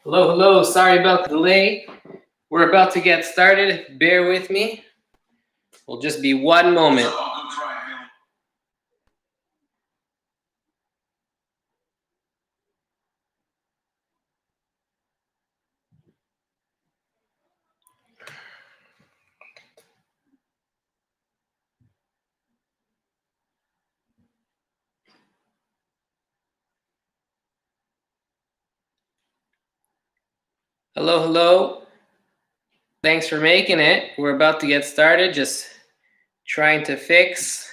Hello, hello. Sorry about the delay. We're about to get started. Bear with me. We'll just be one moment. Hello, hello. Thanks for making it. We're about to get started. Just trying to fix.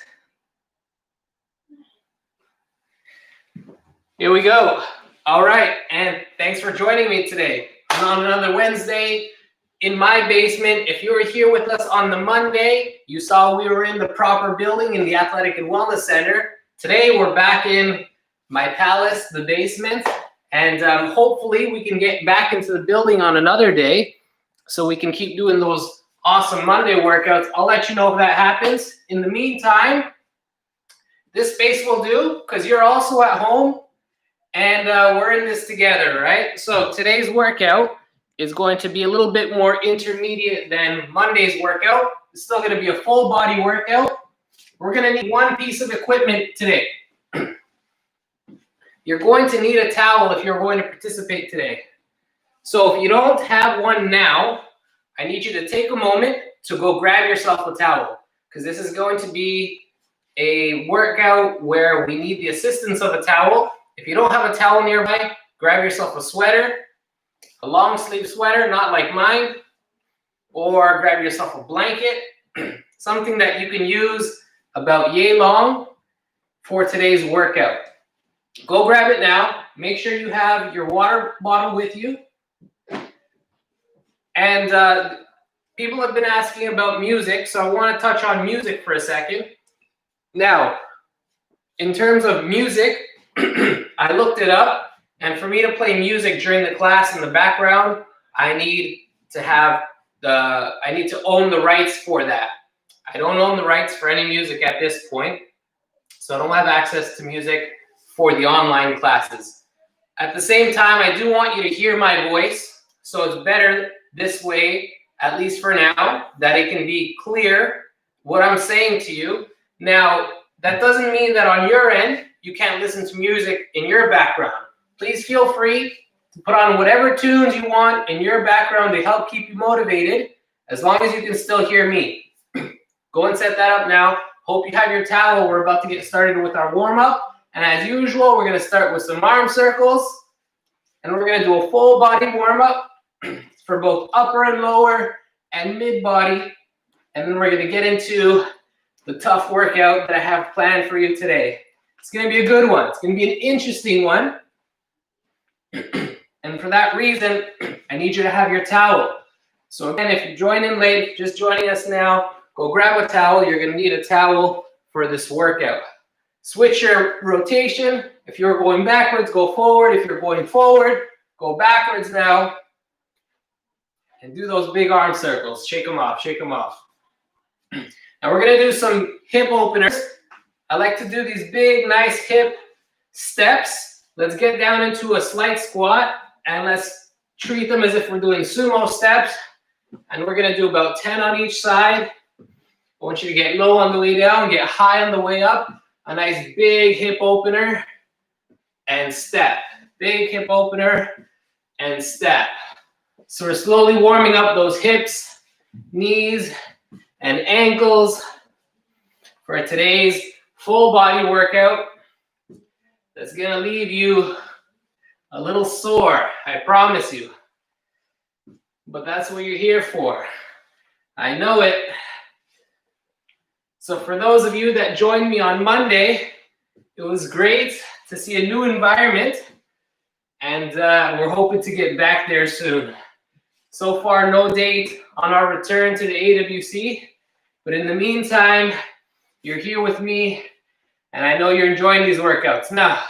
Here we go. All right. And thanks for joining me today on another Wednesday in my basement. If you were here with us on the Monday, you saw we were in the proper building in the Athletic and Wellness Center. Today, we're back in my palace, the basement. And hopefully we can get back into the building on another day so we can keep doing those awesome Monday workouts. I'll let you know if that happens. In the meantime, this space will do because you're also at home and we're in this together, right? So today's workout is going to be a little bit more intermediate than Monday's workout. It's still going to be a full body workout. We're going to need one piece of equipment today. You're going to need a towel if you're going to participate today. So if you don't have one now, I need you to take a moment to go grab yourself a towel because this is going to be a workout where we need the assistance of a towel. If you don't have a towel nearby, grab yourself a sweater, a long sleeve sweater, not like mine, or grab yourself a blanket, something that you can use about yay long for today's workout. Go grab it now. Make sure you have your water bottle with you. And people have been asking about music, so I want to touch on music for a second. Now, in terms of music, I looked it up, and for me to play music during the class in the background, I need to own the rights for that. I don't own the rights for any music at this point, so I don't have access to music for the online classes. At the same time, I do want you to hear my voice, so it's better this way, at least for now, that it can be clear what I'm saying to you. Now, that doesn't mean that on your end, you can't listen to music in your background. Please feel free to put on whatever tunes you want in your background to help keep you motivated, as long as you can still hear me. Go and set that up now. Hope you have your towel. We're about to get started with our warm-up. And as usual, we're going to start with some arm circles. And we're going to do a full body warm-up for both upper and lower and mid-body. And then we're going to get into the tough workout that I have planned for you today. It's going to be a good one. It's going to be an interesting one. And for that reason, I need you to have your towel. So again, if you join in late, just joining us now, go grab a towel. You're going to need a towel for this workout. Switch your rotation. If you're going backwards, go forward. If you're going forward, go backwards now. And do those big arm circles. Shake them off, shake them off. Now we're going to do some hip openers. I like to do these big, nice hip steps. Let's get down into a slight squat. And let's treat them as if we're doing sumo steps. And we're going to do about 10 on each side. I want you to get low on the way down, get high on the way up. A nice big hip opener and step. Big hip opener and step. So we're slowly warming up those hips, knees, and ankles for today's full body workout. That's going to leave you a little sore, I promise you. But that's what you're here for. I know it. So for those of you that joined me on Monday, it was great to see a new environment, and we're hoping to get back there soon. So far, no date on our return to the AWC, but in the meantime, you're here with me, and I know you're enjoying these workouts. Now,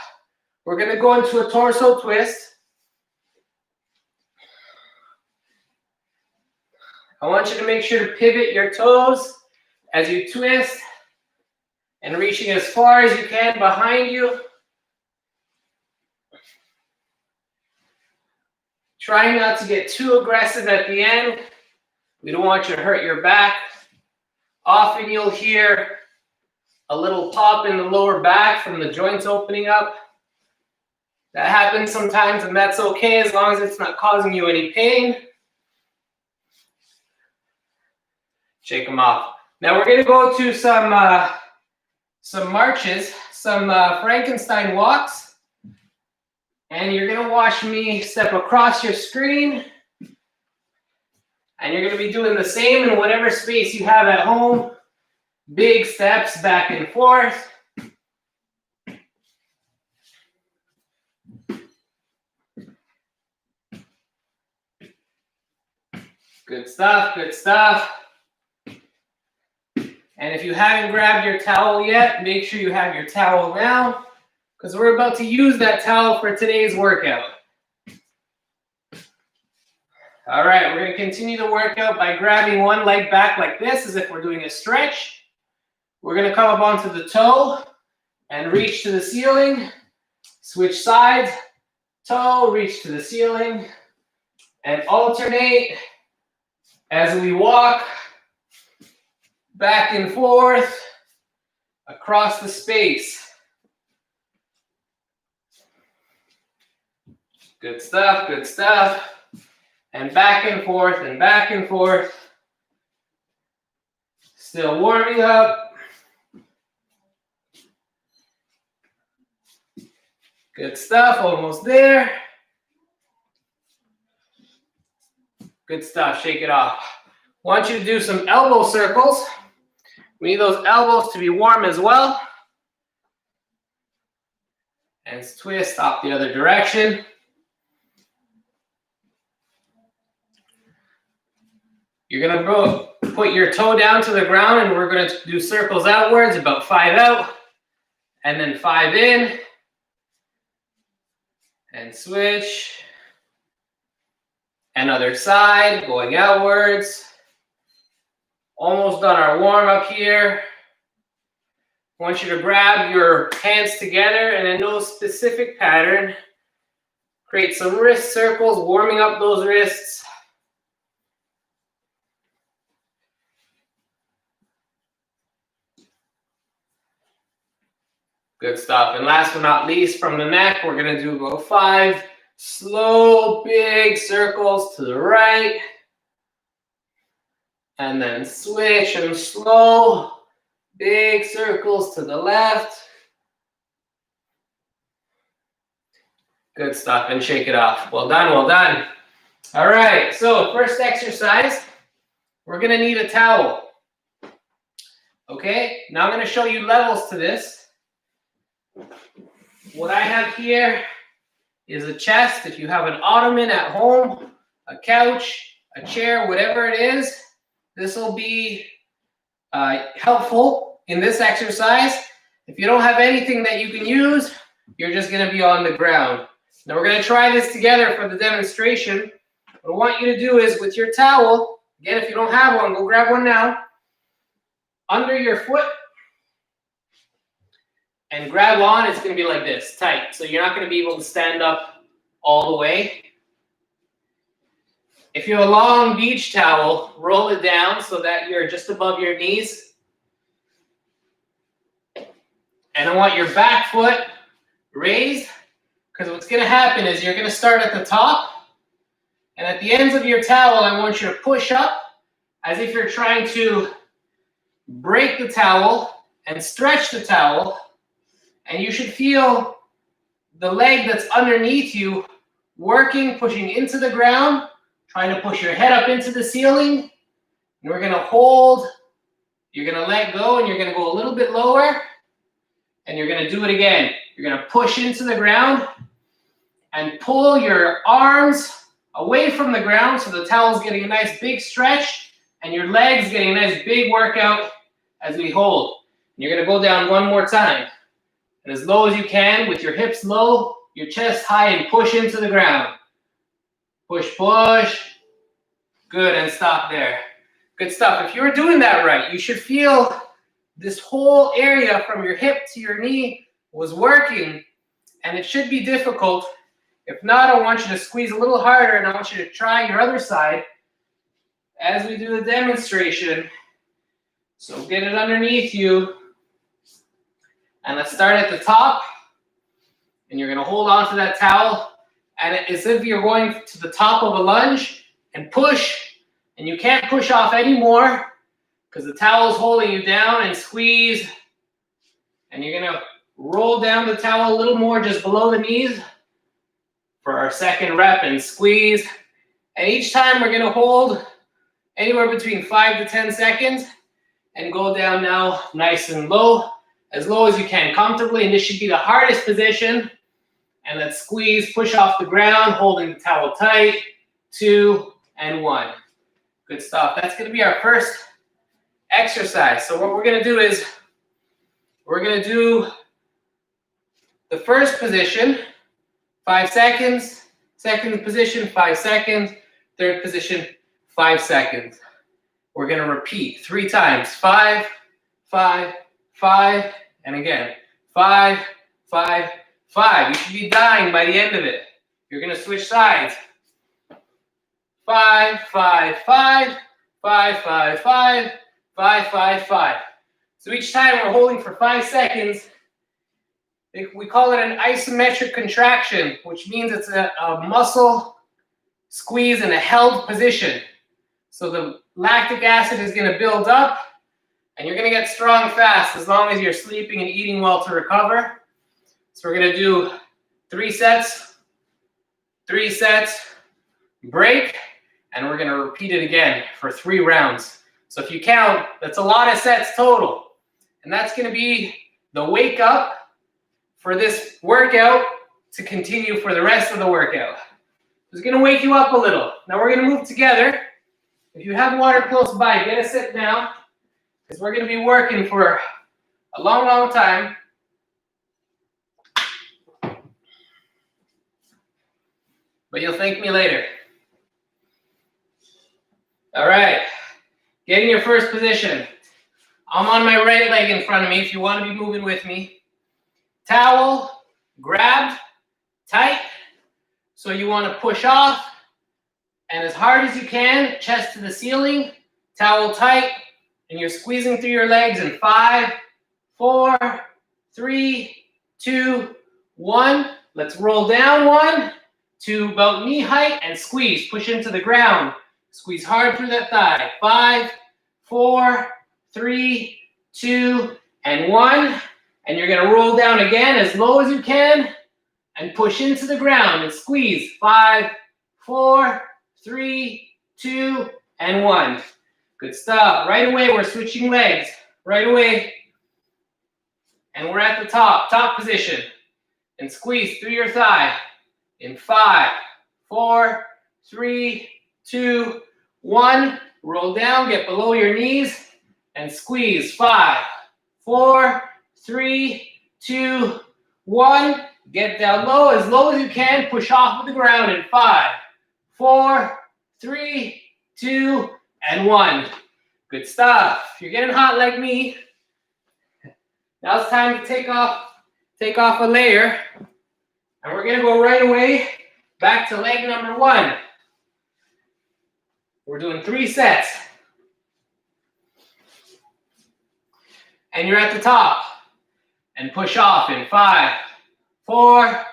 we're going to go into a torso twist. I want you to make sure to pivot your toes as you twist and reaching as far as you can behind you. Trying not to get too aggressive at the end. We don't want you to hurt your back. Often you'll hear a little pop in the lower back from the joints opening up. That happens sometimes, and that's okay as long as it's not causing you any pain. Shake them off. Now we're going to go to some marches, some Frankenstein walks. And you're going to watch me step across your screen. And you're going to be doing the same in whatever space you have at home. Big steps back and forth. Good stuff, good stuff. And if you haven't grabbed your towel yet, make sure you have your towel now, because we're about to use that towel for today's workout. All right, we're going to continue the workout by grabbing one leg back like this, as if we're doing a stretch. We're going to come up onto the toe and reach to the ceiling. Switch sides, toe, reach to the ceiling, and alternate as we walk back and forth across the space. Good stuff, good stuff. And back and forth and back and forth. Still warming up. Good stuff, almost there. Good stuff, shake it off. Want you to do some elbow circles. We need those elbows to be warm as well. And twist off the other direction. You're going to put your toe down to the ground, and we're going to do circles outwards, about 5 out, and then 5 in, and switch. And other side, going outwards. Almost done our warm up here. I want you to grab your hands together and in no specific pattern. Create some wrist circles, warming up those wrists. Good stuff. And last but not least, from the neck, we're going to do about 5 slow, big circles to the right. And then switch and slow, big circles to the left. Good stuff. And shake it off. Well done, well done. All right, so first exercise, we're going to need a towel. Okay, now I'm going to show you levels to this. What I have here is a chest. If you have an ottoman at home, a couch, a chair, whatever it is, this will be helpful in this exercise. If you don't have anything that you can use, you're just going to be on the ground. Now we're going to try this together for the demonstration. What I want you to do is with your towel, again, if you don't have one, go grab one now, under your foot, and grab on. It's going to be like this, tight. So you're not going to be able to stand up all the way. If you have a long beach towel, roll it down so that you're just above your knees. And I want your back foot raised, because what's going to happen is you're going to start at the top, and at the ends of your towel, I want you to push up as if you're trying to break the towel and stretch the towel. And you should feel the leg that's underneath you working, pushing into the ground, trying to push your head up into the ceiling. And we're going to hold. You're going to let go, and you're going to go a little bit lower. And you're going to do it again. You're going to push into the ground and pull your arms away from the ground so the towel's getting a nice big stretch and your legs getting a nice big workout as we hold. And you're going to go down one more time. And as low as you can, with your hips low, your chest high, and push into the ground. Push, push. Good, and stop there. Good stuff. If you were doing that right, you should feel this whole area from your hip to your knee was working, and it should be difficult If not, I want you to squeeze a little harder, and I want you to try your other side as we do the demonstration. So get it underneath you. And let's start at the top. And you're going to hold on to that towel. And it's as if you're going to the top of a lunge and push. And you can't push off anymore because the towel is holding you down, and squeeze. And you're going to roll down the towel a little more just below the knees for our second rep, and squeeze. And each time we're going to hold anywhere between 5 to 10 seconds and go down now nice and low as you can comfortably. And this should be the hardest position. And let's squeeze, push off the ground, holding the towel tight. 2 and 1. Good stuff. That's going to be our first exercise. So what we're going to do is we're going to do the first position, 5 seconds. Second position, 5 seconds. Third position, 5 seconds. We're going to repeat 3 times. 5, 5, 5, and again. 5, 5, 5. You should be dying by the end of it. You're going to switch sides. 5, 5, 5, 5, 5, 5, 5, 5, 5. So each time we're holding for 5 seconds. We call it an isometric contraction, which means it's a muscle squeeze in a held position. So the lactic acid is going to build up, and you're going to get strong fast as long as you're sleeping and eating well to recover. So we're going to do 3 sets, break, and we're going to repeat it again for 3 rounds. So if you count, that's a lot of sets total. And that's going to be the wake up for this workout to continue for the rest of the workout. It's going to wake you up a little. Now we're going to move together. If you have water close by, get a sip now, because we're going to be working for a long, long time. But you'll thank me later. All right, get in your first position. I'm on my right leg in front of me if you want to be moving with me. Towel grabbed tight. So you want to push off, and as hard as you can, chest to the ceiling, towel tight, and you're squeezing through your legs in 5, 4, 3, 2, 1. Let's roll down 1 to about knee height and squeeze. Push into the ground. Squeeze hard through that thigh. 5, 4, 3, 2, and 1. And you're going to roll down again as low as you can and push into the ground and squeeze. 5, 4, 3, 2, and 1. Good stuff. Right away, we're switching legs. Right away. And we're at the top position. And squeeze through your thigh in 5, 4, 3, 2, 1. Roll down, get below your knees, and squeeze. 5, 4, 3, 2, 1. Get down low as you can. Push off of the ground in 5, 4, 3, 2, and 1. Good stuff. You're getting hot like me. Now it's time to take off a layer. And we're going to go right away back to leg number 1. We're doing 3 sets. And you're at the top. And push off in 5, 4,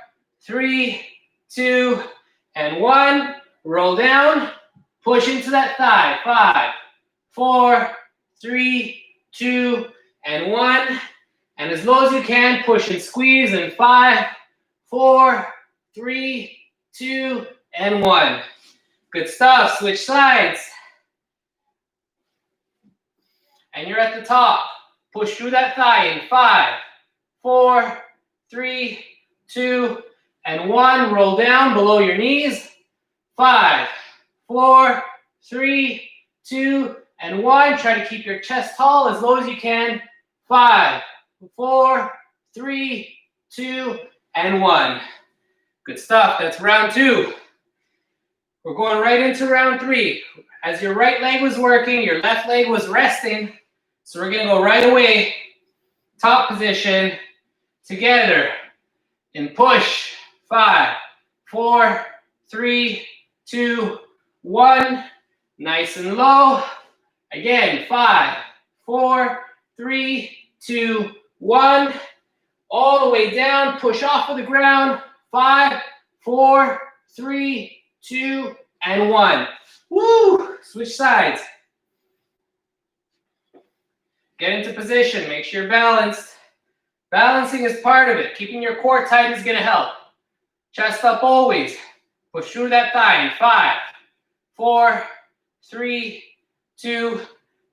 3, 2, and 1. Roll down. Push into that thigh. 5, 4, 3, 2, and 1. And as low as you can, push and squeeze in 5, 4, 3, 2, and 1. Good stuff. Switch sides. And you're at the top. Push through that thigh in 5, 4, 3, 2, and 1. Roll down below your knees. 5, 4, 3, 2, and 1. Try to keep your chest tall as low as you can. 5, 4, 3, 2, and 1. Good stuff. That's round 2. We're going right into round 3. As your right leg was working, your left leg was resting. So we're going to go right away, top position, together, and push. 5, 4, 3, 2, 1. Nice and low. Again, 5, 4, 3, 2, 1. All the way down. Push off of the ground. 5, 4, 3, 2, and 1. Woo! Switch sides. Get into position. Make sure you're balanced. Balancing is part of it. Keeping your core tight is going to help. Chest up always. Push through that thigh in 5, 4, 3, 2,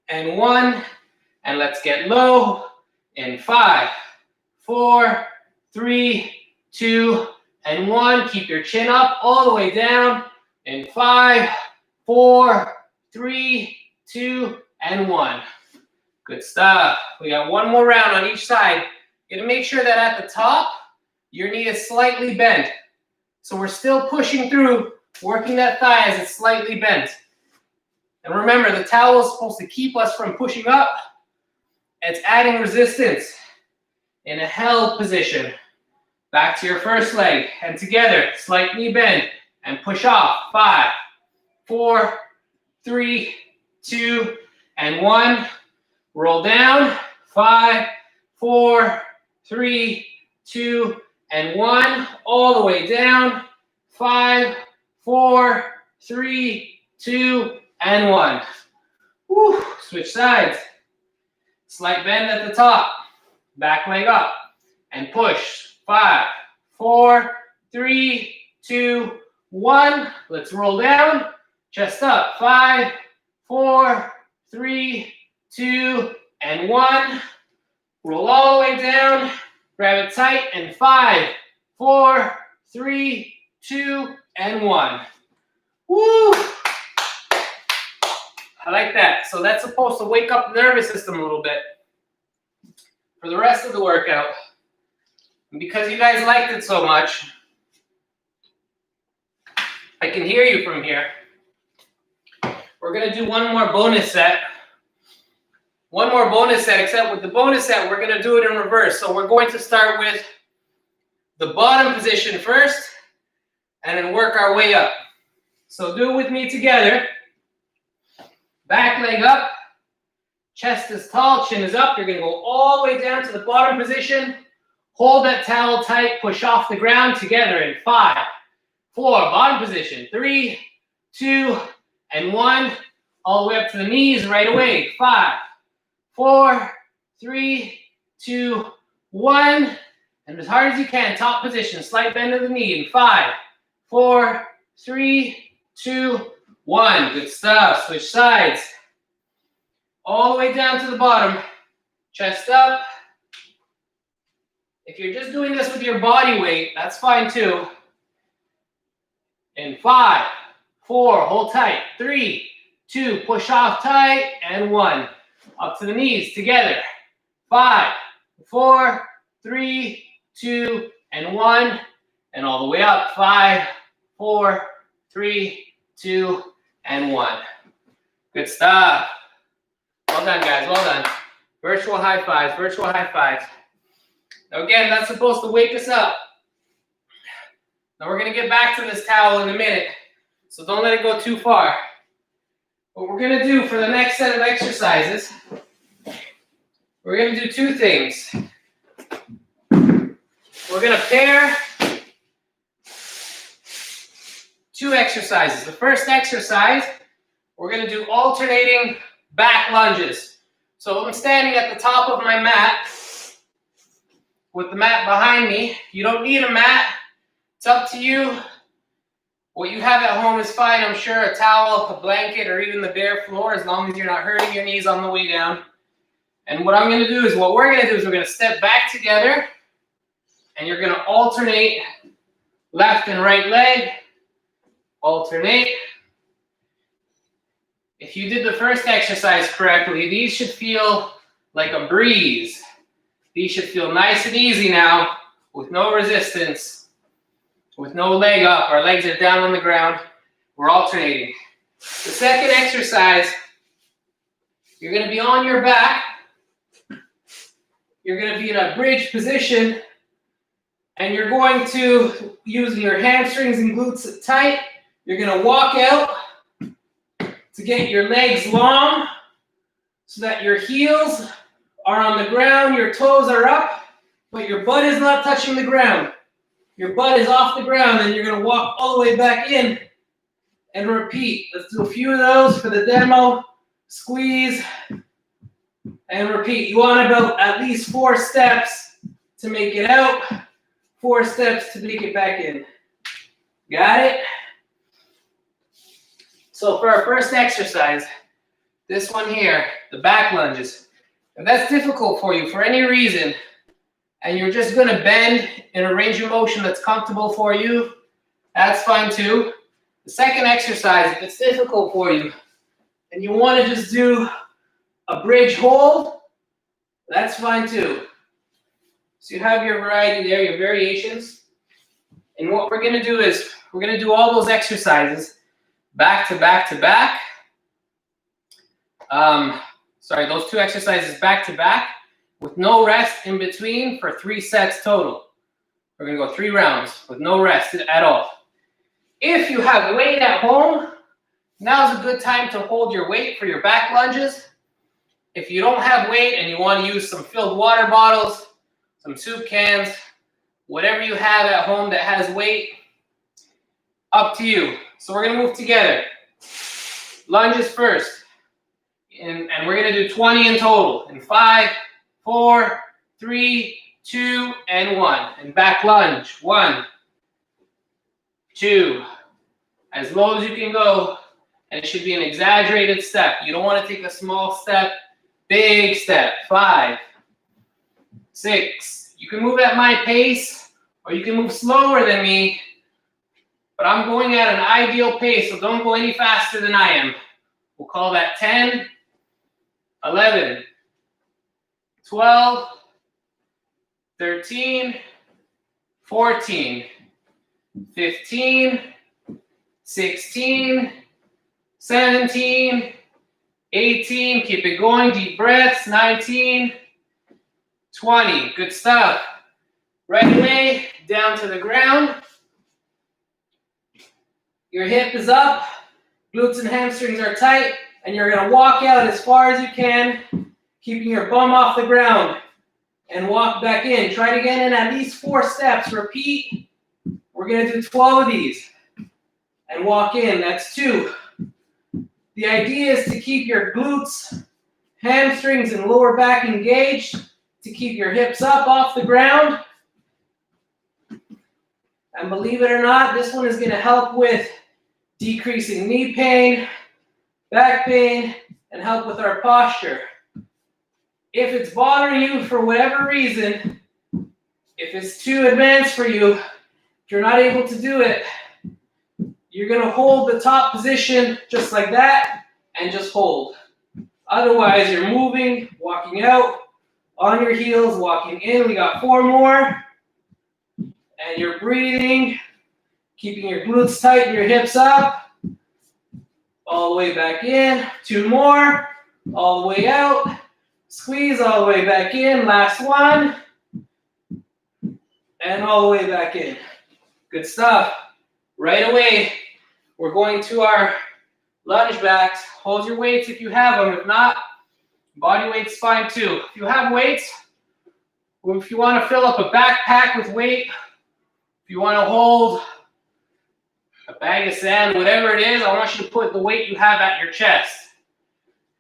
and 1. And let's get low in 5, 4, 3, 2, and 1. Keep your chin up all the way down in 5, 4, 3, 2, and 1. Good stuff. We got one more round on each side. You're going to make sure that at the top, your knee is slightly bent. So we're still pushing through, working that thigh as it's slightly bent. And remember, the towel is supposed to keep us from pushing up. It's adding resistance in a held position. Back to your first leg, and together, slight knee bend, and push off. 5, 4, 3, 2, and 1. Roll down. 5, 4, 3, 2, and 1. All the way down. 5, 4, 3, 2, and 1. Woo. Switch sides. Slight bend at the top. Back leg up. And push. 5, 4, 3, 2, 1. Let's roll down. Chest up. 5, 4, 3, 2, and 1. Roll all the way down. Grab it tight. And 5, 4, 3, 2, and 1. Woo! I like that. So that's supposed to wake up the nervous system a little bit for the rest of the workout. And because you guys liked it so much, I can hear you from here. We're going to do one more bonus set. One more bonus set, except with the bonus set, we're going to do it in reverse. So we're going to start with the bottom position first, and then work our way up. So do it with me together. Back leg up. Chest is tall, chin is up. You're going to go all the way down to the bottom position. Hold that towel tight. Push off the ground together in 5, 4, bottom position. 3, 2, and 1. All the way up to the knees right away. 5, 4, 3, 2, 1. And as hard as you can, top position. Slight bend of the knee in 5, 4, 3, 2, 1. Good stuff. Switch sides. All the way down to the bottom. Chest up. If you're just doing this with your body weight, that's fine too. In 5, 4, hold tight. 3, 2, push off tight, and 1. Up to the knees together. 5, 4, 3, 2, and 1. And all the way up. 5, 4, 3, 2, and 1. Good stuff. Well done, guys. Well done. Virtual high fives. Virtual high fives. Now, again, that's supposed to wake us up. Now, we're going to get back to this towel in a minute, so don't let it go too far. What we're going to do for the next set of exercises, we're going to do two things. We're going to pair two exercises. The first exercise, we're going to do alternating back lunges. So I'm standing at the top of my mat with the mat behind me. You don't need a mat. It's up to you. What you have at home is fine. I'm sure a towel, a blanket, or even the bare floor, as long as you're not hurting your knees on the way down. And what I'm going to do is, what we're going to do is we're going to step back together, and you're going to alternate left and right leg. Alternate. If you did the first exercise correctly, these should feel like a breeze. These should feel nice and easy now, with no resistance, with no leg up. Our legs are down on the ground. We're alternating. The second exercise, you're going to be on your back. You're going to be in a bridge position, And you're going to, using your hamstrings and glutes tight, you're going to walk out to get your legs long so that your heels are on the ground, your toes are up, but your butt is not touching the ground. Your butt is off the ground, and you're going to walk all the way back in and repeat. Let's do a few of those for the demo. Squeeze and repeat. You want about at least 4 steps to make it out, 4 steps to make it back in. Got it? So for our first exercise, this one here, the back lunges. If that's difficult for you for any reason, and you're just going to bend in a range of motion that's comfortable for you, that's fine too. The second exercise, if it's difficult for you, and you want to just do a bridge hold, that's fine too. So you have your variety there, your variations. And what we're going to do is, we're going to do all those exercises back to back to back. Those 2 exercises back to back with no rest in between for 3 sets total. We're going to go 3 rounds with no rest at all. If you have weight at home, now's a good time to hold your weight for your back lunges. If you don't have weight and you want to use some filled water bottles, some soup cans, whatever you have at home that has weight, up to you. So we're going to move together. Lunges first. And we're going to do 20 in total. In 5, 4, 3, 2, and 1. And back lunge. 1, 2. As low as you can go. And it should be an exaggerated step. You don't want to take a small step. Big step. 5, 6. You can move at my pace, or you can move slower than me. But I'm going at an ideal pace, so don't go any faster than I am. We'll call that 10, 11, 12, 13, 14, 15, 16, 17, 18, keep it going, deep breaths, 19, 20, good stuff. Right away, down to the ground. Your hip is up, glutes and hamstrings are tight, and you're going to walk out as far as you can, keeping your bum off the ground, and walk back in. Try to get in at least 4 steps. Repeat. We're going to do 12 of these, and walk in. That's 2. The idea is to keep your glutes, hamstrings, and lower back engaged, to keep your hips up off the ground. And believe it or not, this one is going to help with decreasing knee pain, back pain, and help with our posture. If it's bothering you for whatever reason, if it's too advanced for you, if you're not able to do it, you're going to hold the top position just like that and just hold. Otherwise, you're moving, walking out, on your heels, walking in. We got 4 more. And you're breathing, keeping your glutes tight and your hips up. All the way back in. 2 more. All the way out. Squeeze all the way back in. Last one. And all the way back in. Good stuff. Right away, we're going to our lunge backs. Hold your weights if you have them. If not, body weight's fine too. If you have weights, or if you want to fill up a backpack with weight, if you want to hold a bag of sand, whatever it is, I want you to put the weight you have at your chest.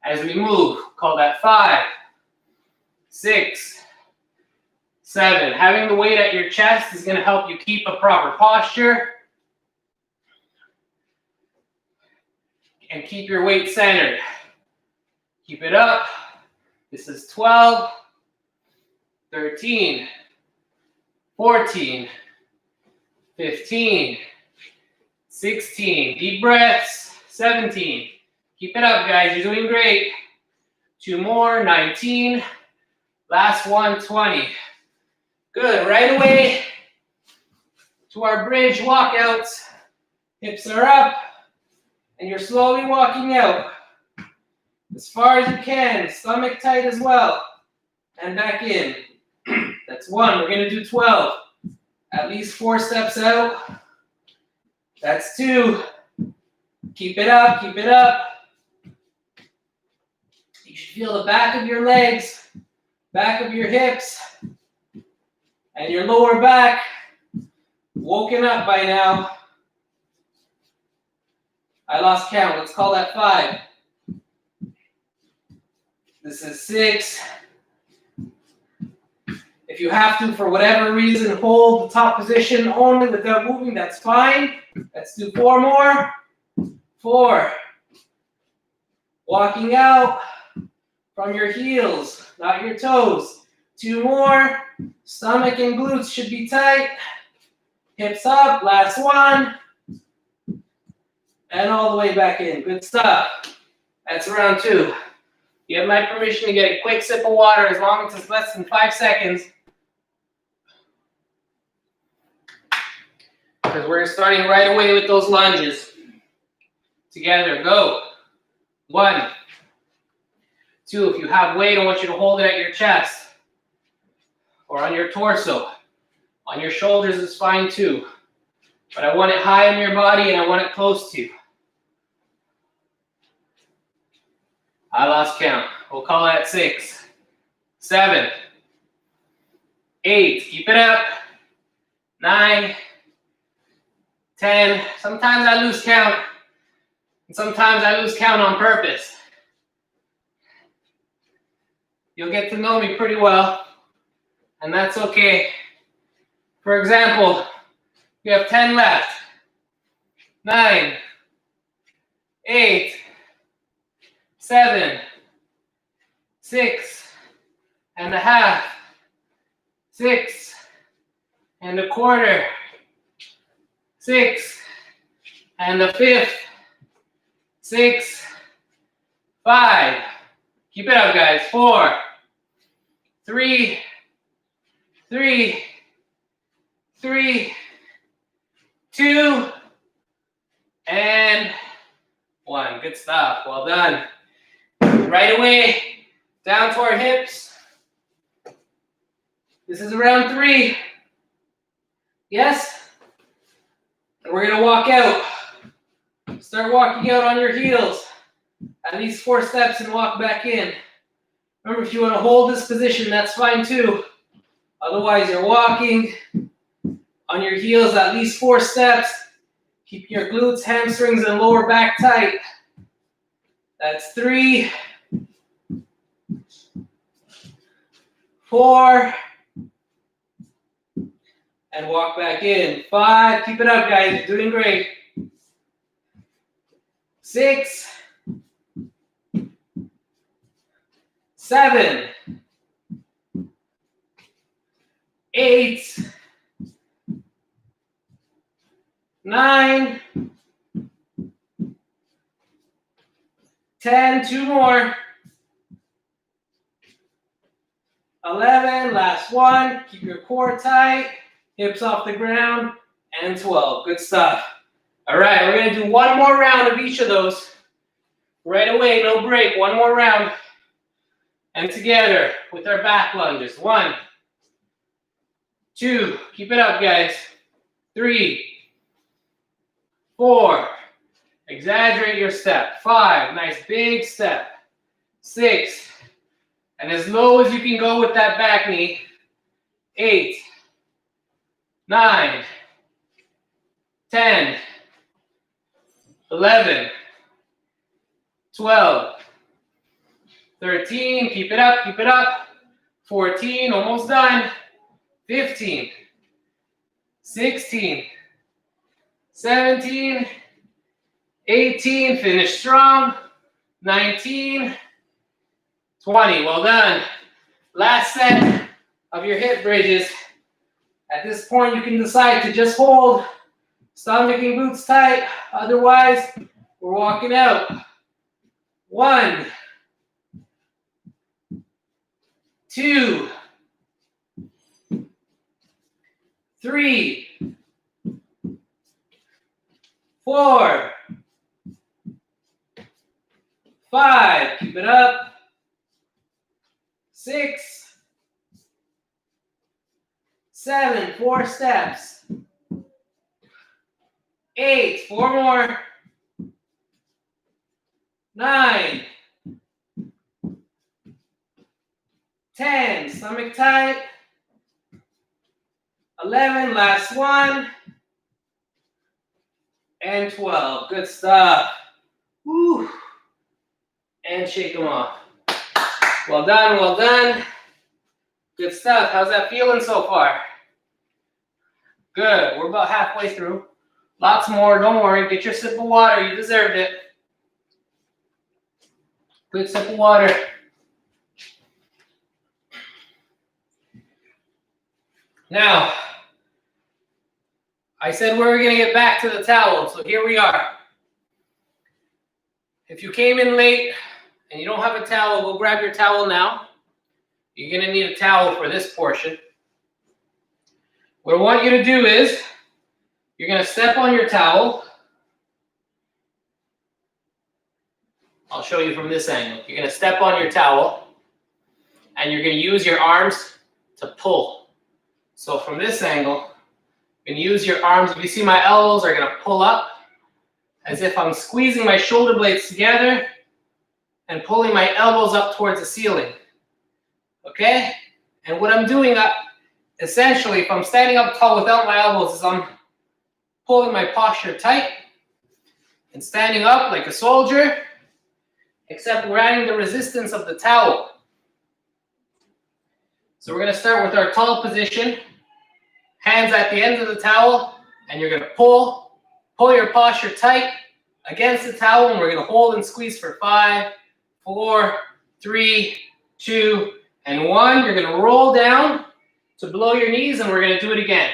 As we move, call that 5, 6, 7. Having the weight at your chest is going to help you keep a proper posture and keep your weight centered. Keep it up. This is 12, 13, 14, 15, 16, deep breaths, 17. Keep it up, guys, you're doing great. 2 more, 19. Last one, 20. Good, right away to our bridge walkouts. Hips are up, and you're slowly walking out. As far as you can, stomach tight as well. And back in. That's 1, we're gonna do 12. At least 4 steps out. That's 2. Keep it up, keep it up. You should feel the back of your legs, back of your hips, and your lower back woken up by now. I lost count. Let's call that 5. This is 6. If you have to, for whatever reason, hold the top position only without moving, that's fine. Let's do 4 more. 4. Walking out from your heels, not your toes. 2 more. Stomach and glutes should be tight. Hips up. Last 1. And all the way back in. Good stuff. That's round 2. You have my permission to get a quick sip of water as long as it's less than 5 seconds. Because we're starting right away with those lunges. Together, go. 1. 2, if you have weight, I want you to hold it at your chest or on your torso. On your shoulders is fine too. But I want it high in your body and I want it close to you. I lost count. We'll call that 6. 7. 8. Keep it up. 9. 10. Sometimes I lose count. And sometimes I lose count on purpose. You'll get to know me pretty well. And that's okay. For example, you have 10 left. 9. 8. 7. 6 and a half. 6 and a quarter. 6 and a fifth. 6. 5. Keep it up, guys. 4. 3. 3. 3. 2. And 1. Good stuff. Well done. Right away, down to our hips. This is round 3. Yes? And we're going to walk out. Start walking out on your heels. At least 4 steps and walk back in. Remember, if you want to hold this position, that's fine too. Otherwise, you're walking on your heels at least 4 steps. Keep your glutes, hamstrings, and lower back tight. That's 3. 4. And walk back in. 5. Keep it up, guys. You're doing great. 6. 7. 8. 9. 10. 2 more. 11. Last 1. Keep your core tight. Hips off the ground. And 12. Good stuff. All right, we're going to do 1 more round of each of those. Right away, no break. 1 more round. And together with our back lunges. 1. 2. Keep it up, guys. 3. 4. Exaggerate your step. 5. Nice big step. 6. And as low as you can go with that back knee. 8. 9. 10. 11. 12. 13. Keep it up, keep it up. 14. Almost done. 15. 16. 17. 18. Finish strong. 19. 20. Well done. Last set of your hip bridges. At this point, you can decide to just hold stomach and glutes tight. Otherwise, we're walking out. 1. 2. 3. 4. 5. Keep it up. 6. 7, 4 steps. 8, 4 more. 9, 10, stomach tight. 11, last one. And 12, good stuff. Woo. And shake them off. Well done, well done. Good stuff. How's that feeling so far? Good, we're about halfway through. Lots more, don't worry. Get your sip of water, you deserved it. Good sip of water. Now, I said we were going to get back to the towel, so here we are. If you came in late and you don't have a towel, go grab your towel now. You're going to need a towel for this portion. What I want you to do is, you're going to step on your towel. I'll show you from this angle. You're going to step on your towel, and you're going to use your arms to pull. So from this angle, you can use your arms. If you see my elbows are going to pull up as if I'm squeezing my shoulder blades together and pulling my elbows up towards the ceiling. Okay? And what I'm doing, essentially, if I'm standing up tall without my elbows, is I'm pulling my posture tight and standing up like a soldier, except we're adding the resistance of the towel. So we're going to start with our tall position. Hands at the ends of the towel, and you're going to pull your posture tight against the towel, and we're going to hold and squeeze for 5, 4, 3, 2, and 1. You're going to roll down to below your knees, and we're going to do it again.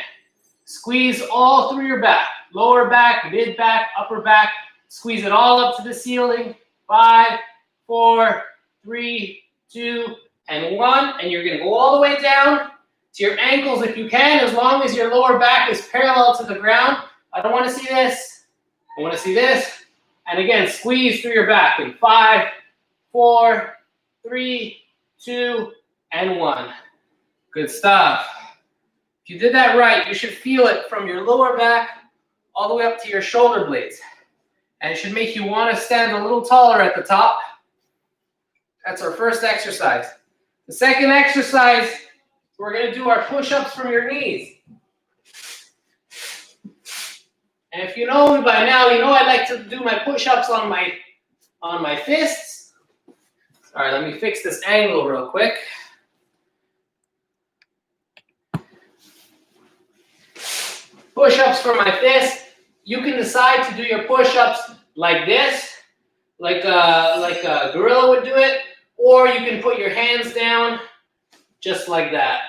Squeeze all through your back, lower back, mid back, upper back. Squeeze it all up to the ceiling. 5, 4, 3, 2, and 1. And you're going to go all the way down to your ankles if you can, as long as your lower back is parallel to the ground. I don't want to see this. I want to see this. And again, squeeze through your back in 5, 4, 3, 2, and 1. Good stuff. If you did that right, you should feel it from your lower back all the way up to your shoulder blades. And it should make you want to stand a little taller at the top. That's our first exercise. The second exercise, we're going to do our push-ups from your knees. And if you know me by now, you know I like to do my push-ups on my fists. All right, let me fix this angle real quick. Push-ups for my fist. You can decide to do your push-ups like this, like a gorilla would do it, or you can put your hands down just like that.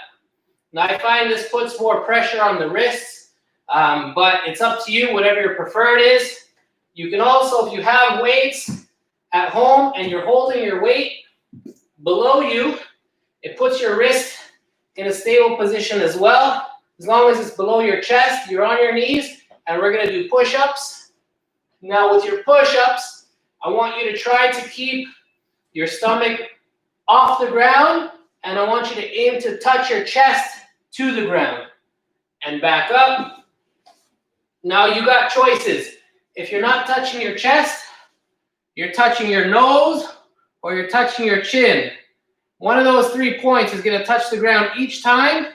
Now I find this puts more pressure on the wrists, but it's up to you, whatever your preferred is. You can also, if you have weights at home and you're holding your weight below you, it puts your wrist in a stable position as well. As long as it's below your chest, you're on your knees, and we're going to do push-ups. Now with your push-ups, I want you to try to keep your stomach off the ground, and I want you to aim to touch your chest to the ground. And back up. Now you got choices. If you're not touching your chest, you're touching your nose, or you're touching your chin. One of those 3 points is going to touch the ground each time,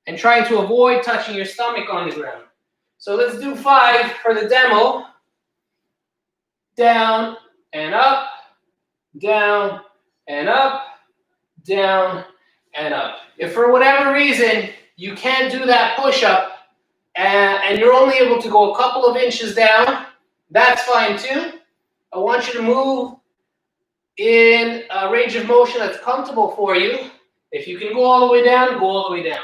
and trying to avoid touching your stomach on the ground. So let's do 5 for the demo. Down and up, down and up, down and up. If for whatever reason you can't do that push-up and you're only able to go a couple of inches down, that's fine too. I want you to move in a range of motion that's comfortable for you. If you can go all the way down, go all the way down.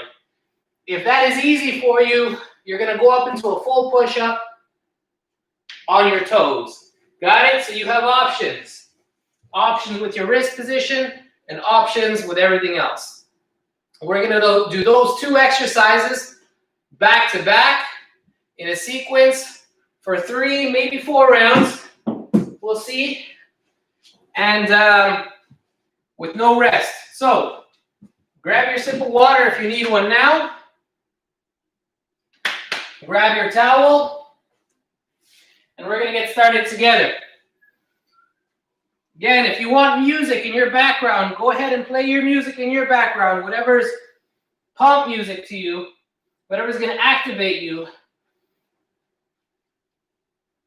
If that is easy for you, you're going to go up into a full push-up on your toes. Got it? So you have options. Options with your wrist position and options with everything else. We're going to do those 2 exercises back to back in a sequence for 3, maybe 4 rounds. We'll see. And with no rest. So grab your sip of water if you need one now. Grab your towel, and we're going to get started together. Again, if you want music in your background, go ahead and play your music in your background, whatever's pump music to you, whatever's going to activate you.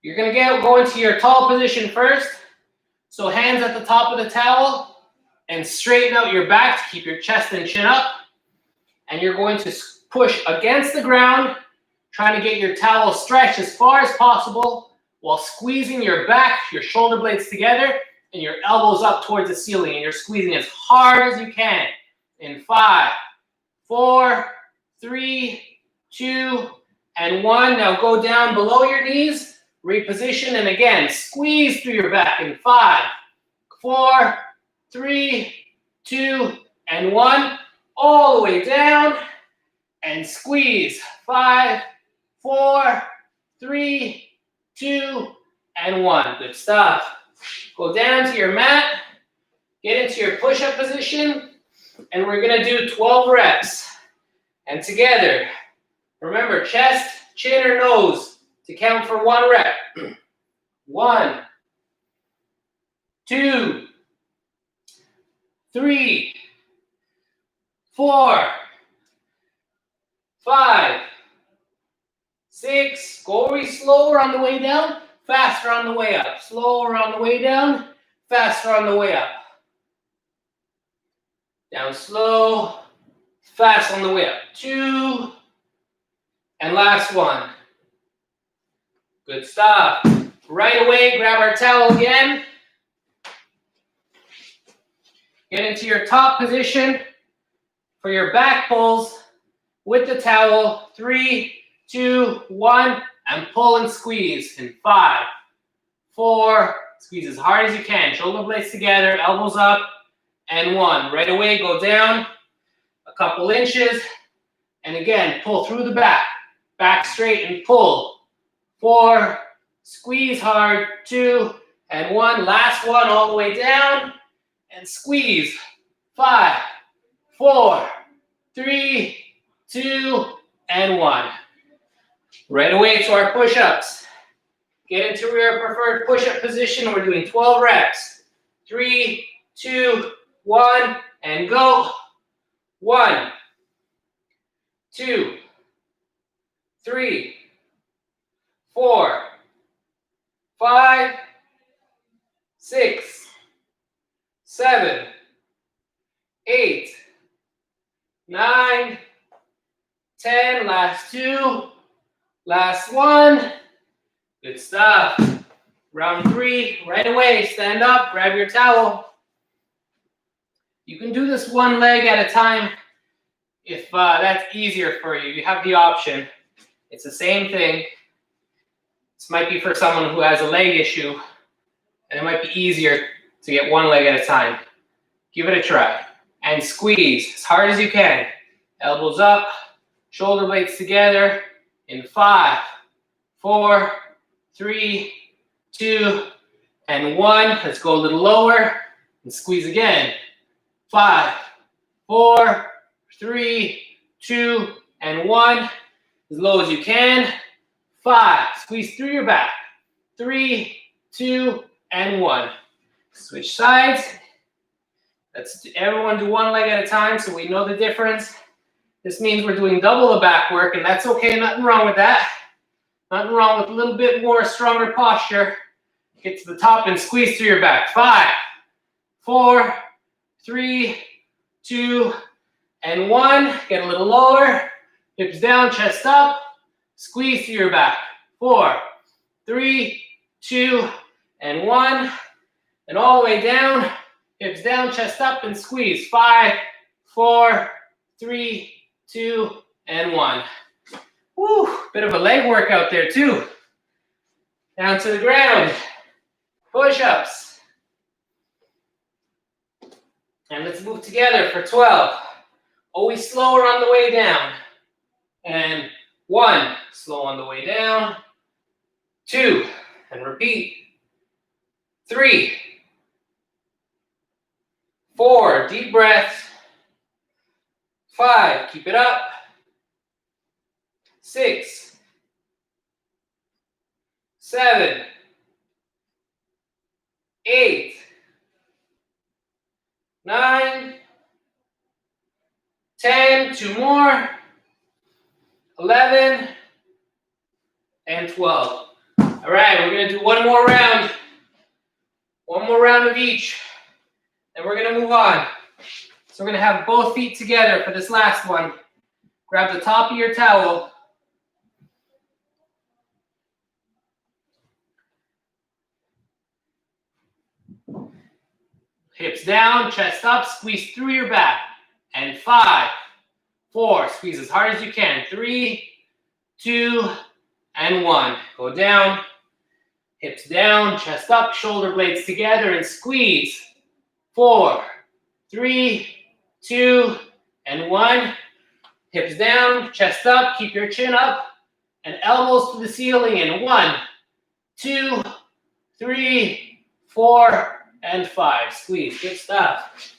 You're going to go into your tall position first. So hands at the top of the towel and straighten out your back to keep your chest and chin up. And you're going to push against the ground, trying to get your towel stretched as far as possible while squeezing your back, your shoulder blades together, and your elbows up towards the ceiling. And you're squeezing as hard as you can. In 5, 4, 3, 2, and 1. Now go down below your knees, reposition, and again, squeeze through your back in 5, 4, 3, 2, and 1. All the way down, and squeeze. 5, 4, 3, 2, and 1. Good stuff. Go down to your mat, get into your push-up position, and we're going to do 12 reps. And together, remember, chest, chin, or nose to count for 1 rep. 1, 2, 3, 4, 5, 6. Go slower on the way down, faster on the way up. Slower on the way down, faster on the way up. Down slow, fast on the way up. 2, and last 1. Good stuff. Right away, grab our towel again. Get into your top position for your back pulls with the towel. 3, 2, 1, and pull and squeeze in 5, 4, squeeze as hard as you can. Shoulder blades together, elbows up, and 1. Right away, go down a couple inches, and again, pull through the back straight and pull. 4, squeeze hard, 2, and 1. Last 1, all the way down, and squeeze. 5, 4, 3, 2, and 1. Right away to our push-ups. Get into your preferred push-up position. We're doing 12 reps. 3, 2, 1, and go. 1, 2, 3, 4, 5, 6, 7, 8, 9, 10. Last 2. Last 1. Good stuff. Round 3. Right away, stand up, grab your towel. You can do this one leg at a time if that's easier for you. You have the option. It's the same thing. This might be for someone who has a leg issue, and it might be easier to get one leg at a time. Give it a try. And squeeze as hard as you can. Elbows up, shoulder blades together in 5, 4, 3, 2, and 1. Let's go a little lower and squeeze again. 5, 4, 3, 2, and 1. As low as you can. 5. Squeeze through your back. 3, 2, and 1. Switch sides. Let's everyone do one leg at a time so we know the difference. This means we're doing double the back work, and that's okay. Nothing wrong with that. Nothing wrong with a little bit more stronger posture. Get to the top and squeeze through your back. 5, 4, 3, 2, and 1. Get a little lower. Hips down, chest up. Squeeze through your back. 4, 3, 2, and 1. And all the way down. Hips down, chest up, and squeeze. 5, 4, 3, 2, and 1. Woo, bit of a leg workout there too. Down to the ground. Push-ups. And let's move together for 12. Always slower on the way down. And 1, slow on the way down. 2, and repeat. 3, 4, deep breaths. 5, keep it up. 6, 7, 8, 9, 10, 2 more, 11, and 12. All right, we're gonna do one more round of each, and we're gonna move on. So we're gonna have both feet together for this last one. Grab the top of your towel. Hips down, chest up, squeeze through your back. And 5, 4, squeeze as hard as you can. 3, 2, and 1. Go down, hips down, chest up, shoulder blades together, and squeeze. 4, 3, 2, and 1. Hips down, chest up, keep your chin up, and elbows to the ceiling in 1, 2, 3, 4, and 5. Squeeze, good stuff.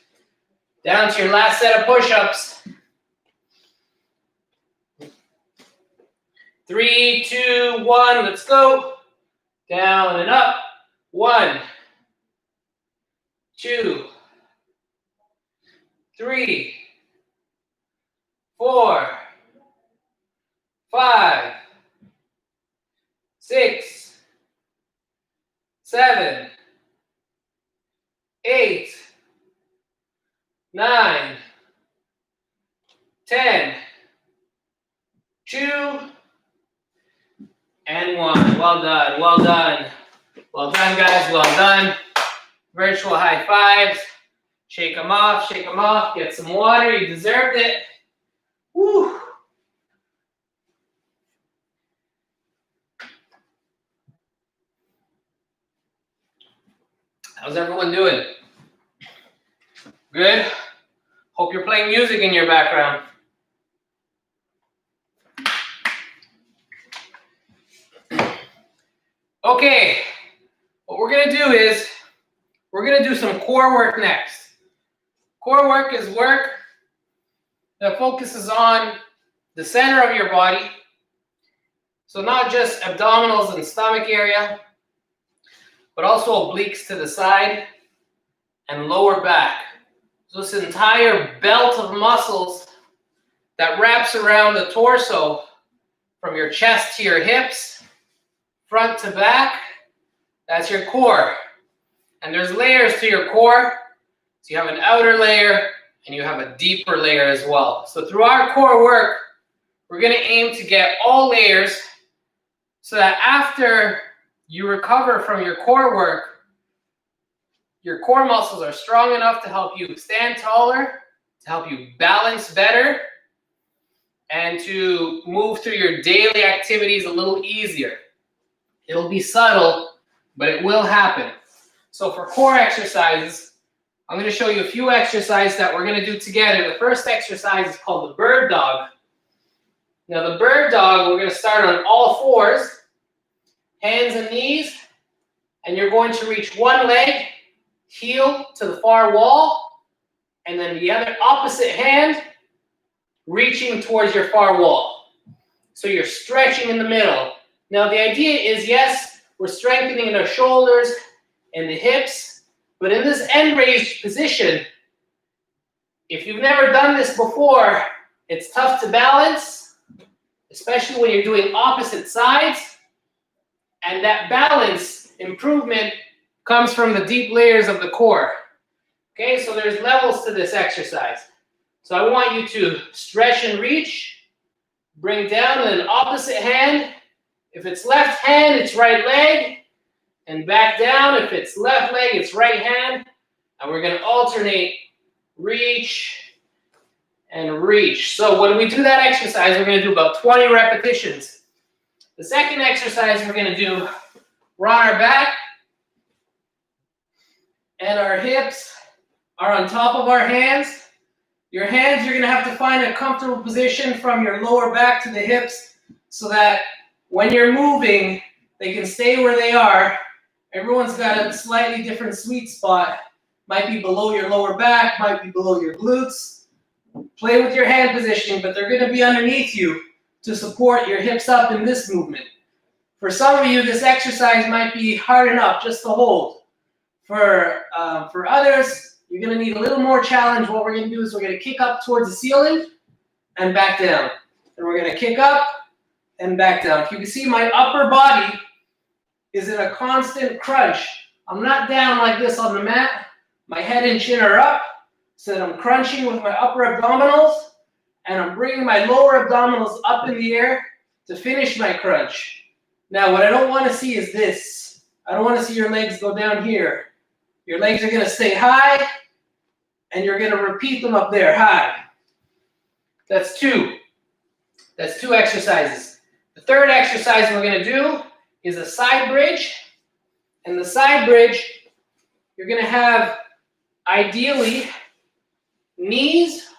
Down to your last set of push-ups. 3, 2, 1, let's go. Down and up. 1, 2, 3, 4, 5, 6, 7, 8, 9, 10, 2, and 1. Well done, well done. Well done, guys, well done. Virtual high fives. Shake them off, get some water, you deserved it. Woo. How's everyone doing? Good? Hope you're playing music in your background. Okay, what we're gonna do is, we're gonna do some core work next. Core work is work that focuses on the center of your body. So not just abdominals and stomach area, but also obliques to the side and lower back. So this entire belt of muscles that wraps around the torso from your chest to your hips, front to back, that's your core. And there's layers to your core. So you have an outer layer and you have a deeper layer as well. So through our core work, we're gonna aim to get all layers so that after you recover from your core work, your core muscles are strong enough to help you stand taller, to help you balance better, and to move through your daily activities a little easier. It'll be subtle, but it will happen. So for core exercises, I'm going to show you a few exercises that we're going to do together. The first exercise is called the bird dog. Now the bird dog, we're going to start on all fours, hands and knees, and you're going to reach one leg, heel to the far wall, and then the other opposite hand reaching towards your far wall. So you're stretching in the middle. Now the idea is, yes, we're strengthening our shoulders and the hips, but in this end raised position, if you've never done this before, it's tough to balance, especially when you're doing opposite sides. And that balance improvement comes from the deep layers of the core. Okay, so there's levels to this exercise. So I want you to stretch and reach, bring down, and then opposite hand. If it's left hand, it's right leg, and back down. If it's left leg, it's right hand. And we're going to alternate reach and reach. So when we do that exercise, we're going to do about 20 repetitions. The second exercise we're going to do, we're on our back, and our hips are on top of our hands. Your hands, you're going to have to find a comfortable position from your lower back to the hips so that when you're moving, they can stay where they are. Everyone's got a slightly different sweet spot. Might be below your lower back, might be below your glutes. Play with your hand positioning, but they're going to be underneath you to support your hips up in this movement. For some of you, this exercise might be hard enough just to hold. For others, you're going to need a little more challenge. What we're going to do is we're going to kick up towards the ceiling and back down. And we're going to kick up and back down. If you can see, my upper body is in a constant crunch. I'm not down like this on the mat. My head and chin are up, so that I'm crunching with my upper abdominals, and I'm bringing my lower abdominals up in the air to finish my crunch. Now, what I don't want to see is this. I don't want to see your legs go down here. Your legs are going to stay high, and you're going to repeat them up there, high. That's two. That's two exercises. The third exercise we're going to do is a side bridge. And the side bridge, you're going to have, ideally, knees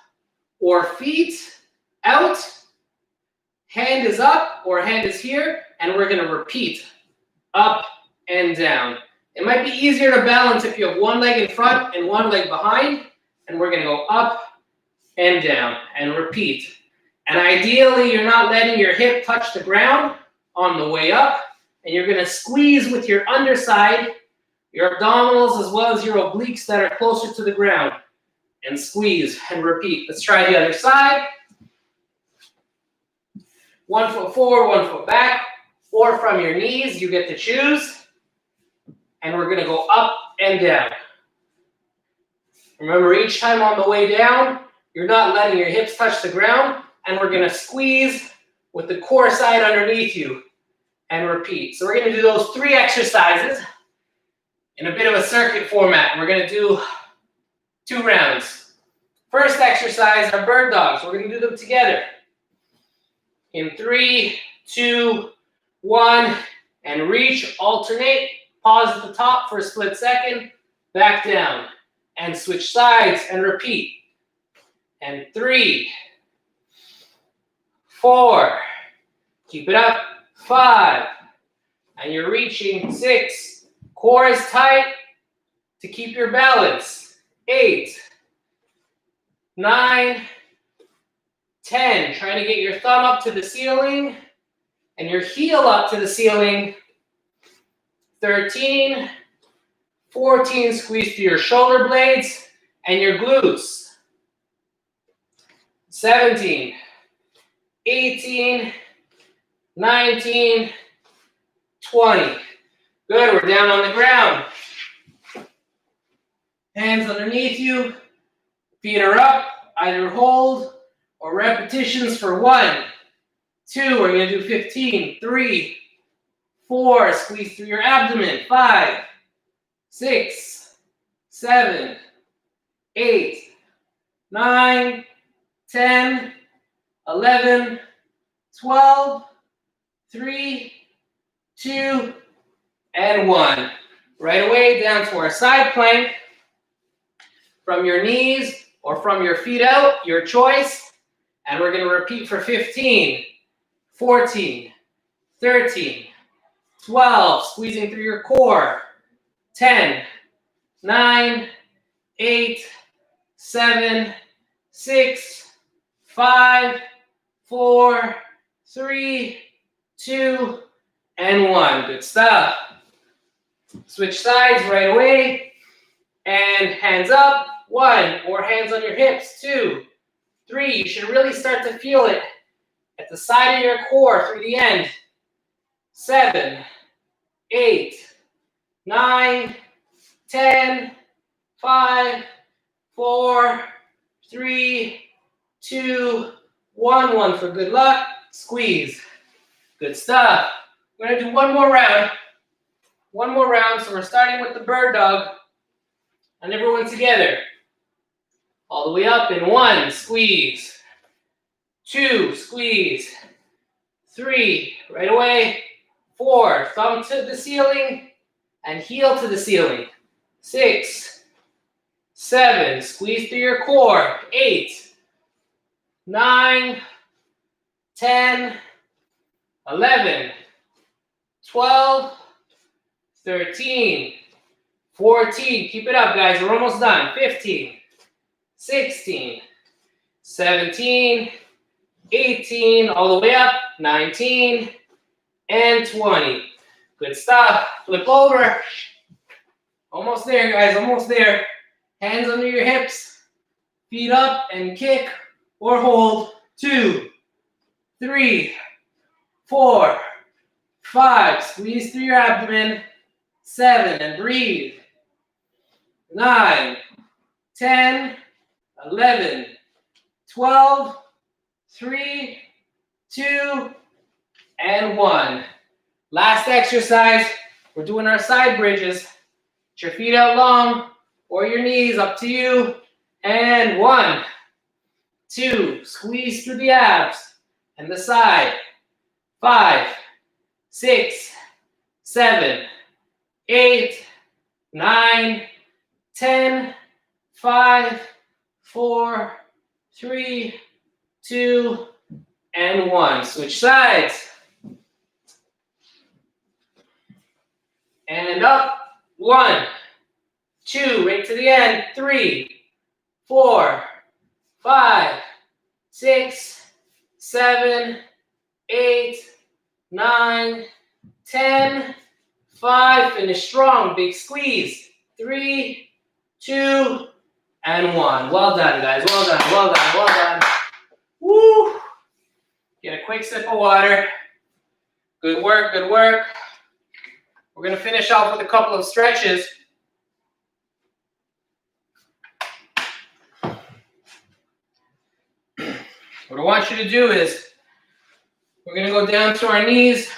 or feet out, hand is up or hand is here, and we're going to repeat up and down. It might be easier to balance if you have one leg in front and one leg behind, and we're going to go up and down and repeat. And ideally, you're not letting your hip touch the ground on the way up, and you're going to squeeze with your underside, your abdominals as well as your obliques that are closer to the ground, and squeeze and repeat. Let's try the other side. 1 foot forward, 1 foot back, or from your knees, you get to choose. And we're going to go up and down. Remember, each time on the way down, you're not letting your hips touch the ground, and we're going to squeeze with the core side underneath you and repeat. So we're going to do those 3 exercises in a bit of a circuit format. We're going to do 2 rounds. First exercise are bird dogs. We're going to do them together. In 3, 2, 1, and reach, alternate. Pause at the top for a split second, back down, and switch sides and repeat. And 3, 4, keep it up, 5, and you're reaching, 6, core is tight to keep your balance, 8, 9, 10, trying to get your thumb up to the ceiling and your heel up to the ceiling, 13, 14, squeeze through your shoulder blades and your glutes. 17, 18, 19, 20. Good, we're down on the ground. Hands underneath you, feet are up, either hold or repetitions for 1, 2, we're going to do 15, 3, 4, squeeze through your abdomen, 5, 6, 7, 8, 9, 10, 11, 12, 3, 2, and 1. Right away down to our side plank. From your knees or from your feet out, your choice. And we're going to repeat for 15, 14, 13, 12, squeezing through your core, 10, 9, 8, 7, 6, 5, 4, 3, 2, and 1. Good stuff. Switch sides right away. And hands up, 1, or hands on your hips, 2, 3. You should really start to feel it at the side of your core through the end. 7, 8, 9, 10, 5, 4, 3, 2, 1. 1 for good luck. Squeeze. Good stuff. We're going to do one more round. One more round. So we're starting with the bird dog. And everyone together. All the way up in 1, squeeze. 2, squeeze. 3, right away. 4, thumb to the ceiling and heel to the ceiling. 6, 7, squeeze through your core. 8, 9, 10, 11, 12, 13, 14. Keep it up, guys. We're almost done. 15, 16, 17, 18, all the way up. 19, and 20. Good stuff. Flip over. Almost there, guys, almost there. Hands under your hips. Feet up and kick or hold. 2, 3, 4, 5. Squeeze through your abdomen. 7, and breathe. 9, 10, 11, 12, 3, 2, and 1. Last exercise, we're doing our side bridges. Get your feet out long or your knees, up to you. And 1, 2, squeeze through the abs and the side. 5, 6, 7, 8, 9, 10, 5, 4, 3, 2, and 1. Switch sides. And up. 1, 2, right to the end. 3, 4, 5, 6, 7, 8, 9, 10, 5. Finish strong. Big squeeze. 3, 2, and 1. Well done, guys. Well done, well done, well done. Woo! Get a quick sip of water. Good work, good work. We're going to finish off with a couple of stretches. What I want you to do is, we're going to go down to our knees.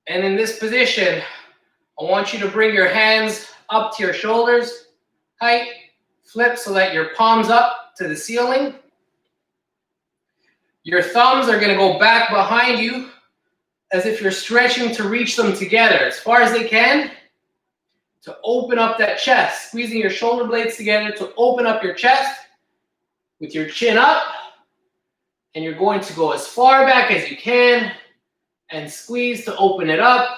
And in this position, I want you to bring your hands up to your shoulders height. Flip so that your palms up to the ceiling. Your thumbs are going to go back behind you as if you're stretching to reach them together as far as they can to open up that chest. Squeezing your shoulder blades together to open up your chest with your chin up. And you're going to go as far back as you can and squeeze to open it up.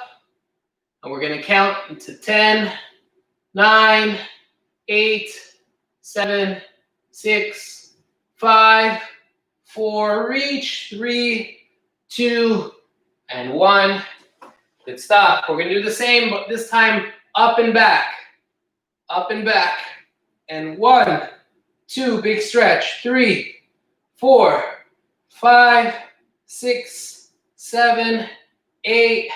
And we're going to count to 10, 9, 8, 7, 6, 5, 4, reach, 3, 2, and 1. Good stop. We're going to do the same, but this time up and back. Up and back. And 1, 2, big stretch. 3, 4, 5, 6, 7, 8,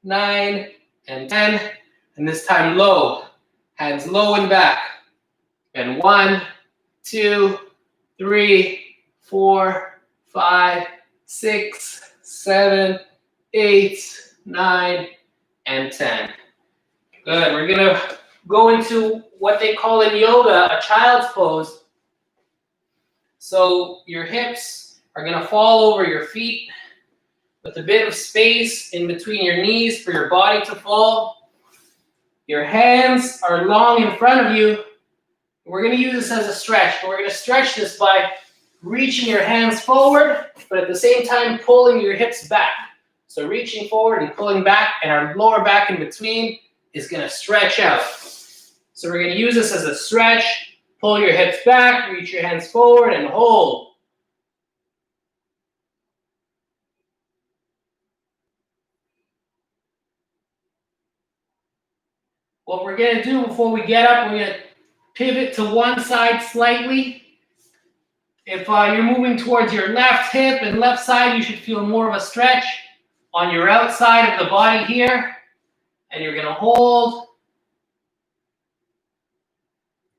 9, and 10. And this time low. Hands low and back. And 1, 2, 3, 4, 5, 6, 7, 8, 9, and 10. Good. We're going to go into what they call in yoga a child's pose. So your hips are going to fall over your feet with a bit of space in between your knees for your body to fall. Your hands are long in front of you. We're going to use this as a stretch. We're going to stretch this by reaching your hands forward, but at the same time pulling your hips back. So reaching forward and pulling back, and our lower back in between is going to stretch out. So we're going to use this as a stretch. Pull your hips back, reach your hands forward, and hold. What we're going to do before we get up, we're going to pivot to one side slightly. If you're moving towards your left hip and left side, you should feel more of a stretch on your outside of the body here. And you're going to hold.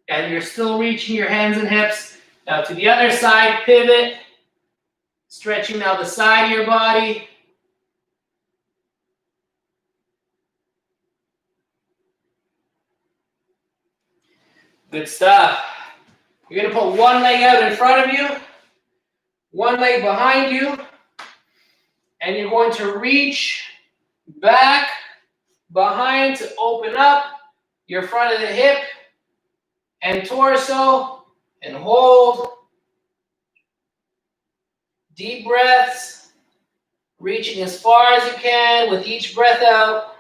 And you're still reaching your hands and hips. Now to the other side, pivot. Stretching now the side of your body. Good stuff. You're going to put one leg out in front of you, one leg behind you, and you're going to reach back, behind to open up your front of the hip and torso, and hold. Deep breaths, reaching as far as you can with each breath out.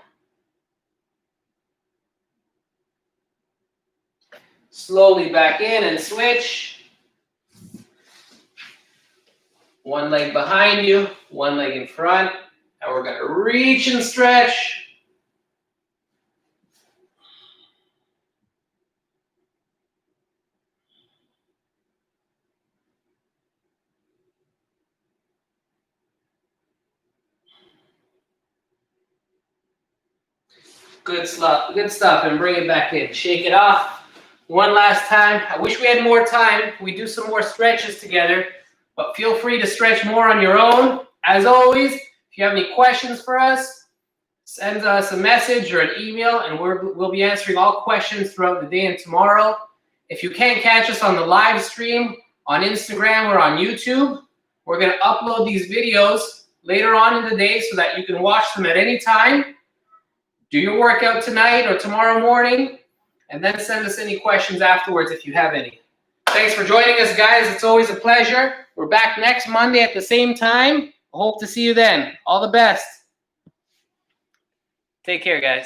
Slowly back in and switch. One leg behind you, one leg in front. And we're going to reach and stretch. Good stuff, and bring it back in. Shake it off. One last time. I wish we had more time. We do some more stretches together, but feel free to stretch more on your own. As always, if you have any questions for us, send us a message or an email, and we'll be answering all questions throughout the day and tomorrow. If you can't catch us on the live stream on Instagram or on YouTube, we're going to upload these videos later on in the day so that you can watch them at any time. Do your workout tonight or tomorrow morning, and then send us any questions afterwards if you have any. Thanks for joining us, guys. It's always a pleasure. We're back next Monday at the same time. Hope to see you then. All the best. Take care, guys.